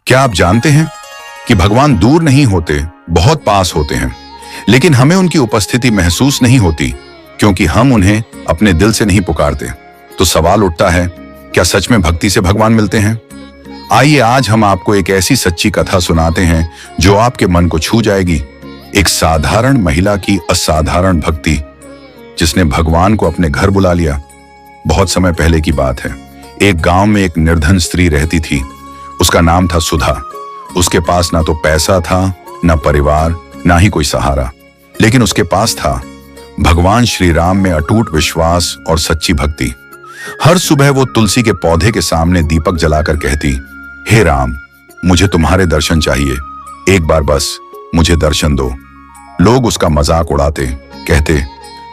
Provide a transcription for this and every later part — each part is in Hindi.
क्या आप जानते हैं कि भगवान दूर नहीं होते, बहुत पास होते हैं, लेकिन हमें उनकी उपस्थिति महसूस नहीं होती क्योंकि हम उन्हें अपने दिल से नहीं पुकारते। तो सवाल उठता है, क्या सच में भक्ति से भगवान मिलते हैं? आइए आज हम आपको एक ऐसी सच्ची कथा सुनाते हैं जो आपके मन को छू जाएगी। एक साधारण महिला की असाधारण भक्ति, जिसने भगवान को अपने घर बुला लिया। बहुत समय पहले की बात है। एक गांव में एक निर्धन स्त्री रहती थी। उसका नाम था सुधा। उसके पास ना तो पैसा था, ना परिवार, ना ही कोई सहारा, लेकिन उसके पास था भगवान श्री राम में अटूट विश्वास और सच्ची भक्ति। हर सुबह वो तुलसी के पौधे के सामने दीपक जलाकर कहती, हे राम, मुझे तुम्हारे दर्शन चाहिए, एक बार बस मुझे दर्शन दो। लोग उसका मजाक उड़ाते, कहते,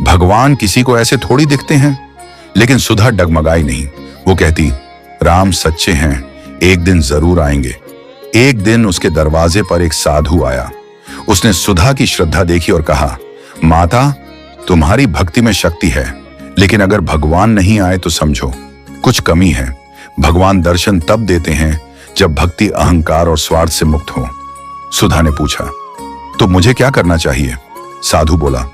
भगवान किसी को ऐसे थोड़ी दिखते हैं। लेकिन सुधा डगमगाई नहीं। वो कहती, राम सच्चे हैं, एक दिन जरूर आएंगे। एक दिन उसके दरवाजे पर एक साधु आया। उसने सुधा की श्रद्धा देखी और कहा, माता, तुम्हारी भक्ति में शक्ति है, लेकिन अगर भगवान नहीं आए तो समझो कुछ कमी है। भगवान दर्शन तब देते हैं जब भक्ति अहंकार और स्वार्थ से मुक्त हो। सुधा ने पूछा, तो मुझे क्या करना चाहिए? साधु बोला,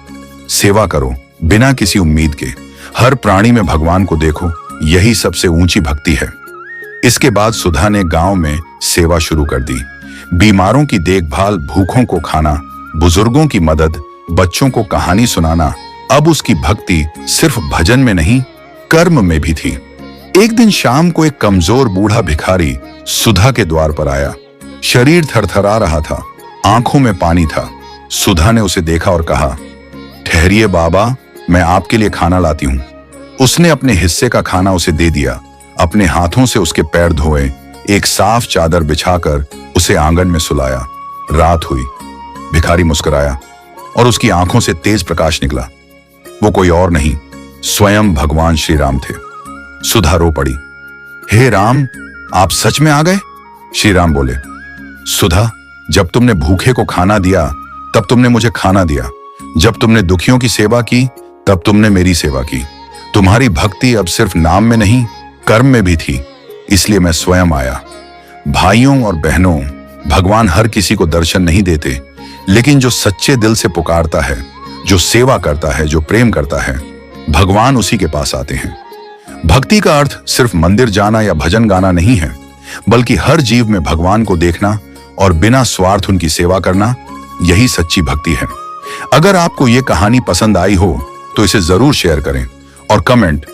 सेवा करो बिना किसी उम्मीद के। हर प्राणी में भगवान को देखो, यही सबसे ऊंची भक्ति है। इसके बाद सुधा ने गांव में सेवा शुरू कर दी। बीमारों की देखभाल, भूखों को खाना, बुजुर्गों की मदद, बच्चों को कहानी सुनाना। अब उसकी भक्ति सिर्फ भजन में नहीं, कर्म में भी थी। एक दिन शाम को एक कमजोर बूढ़ा भिखारी सुधा के द्वार पर आया। शरीर थरथरा रहा था, आंखों में पानी था। सुधा ने उसे देखा और कहा, ठहरिए बाबा, मैं आपके लिए खाना लाती हूं। उसने अपने हिस्से का खाना उसे दे दिया। अपने हाथों से उसके पैर धोए, एक साफ चादर बिछाकर उसे आंगन में सुलाया। रात हुई। भिखारी मुस्कुराया और उसकी आंखों से तेज प्रकाश निकला। वो कोई और नहीं, स्वयं भगवान श्री राम थे। सुधा रो पड़ी, हे राम, आप सच में आ गए? श्री राम बोले, सुधा, जब तुमने भूखे को खाना दिया तब तुमने मुझे खाना दिया। जब तुमने दुखियों की सेवा की तब तुमने मेरी सेवा की। तुम्हारी भक्ति अब सिर्फ नाम में नहीं, कर्म में भी थी, इसलिए मैं स्वयं आया। भाइयों और बहनों, भगवान हर किसी को दर्शन नहीं देते, लेकिन जो सच्चे दिल से पुकारता है, जो सेवा करता है, जो प्रेम करता है, भगवान उसी के पास आते हैं। भक्ति का अर्थ सिर्फ मंदिर जाना या भजन गाना नहीं है, बल्कि हर जीव में भगवान को देखना और बिना स्वार्थ उनकी सेवा करना, यही सच्ची भक्ति है। अगर आपको ये कहानी पसंद आई हो तो इसे जरूर शेयर करें और कमेंट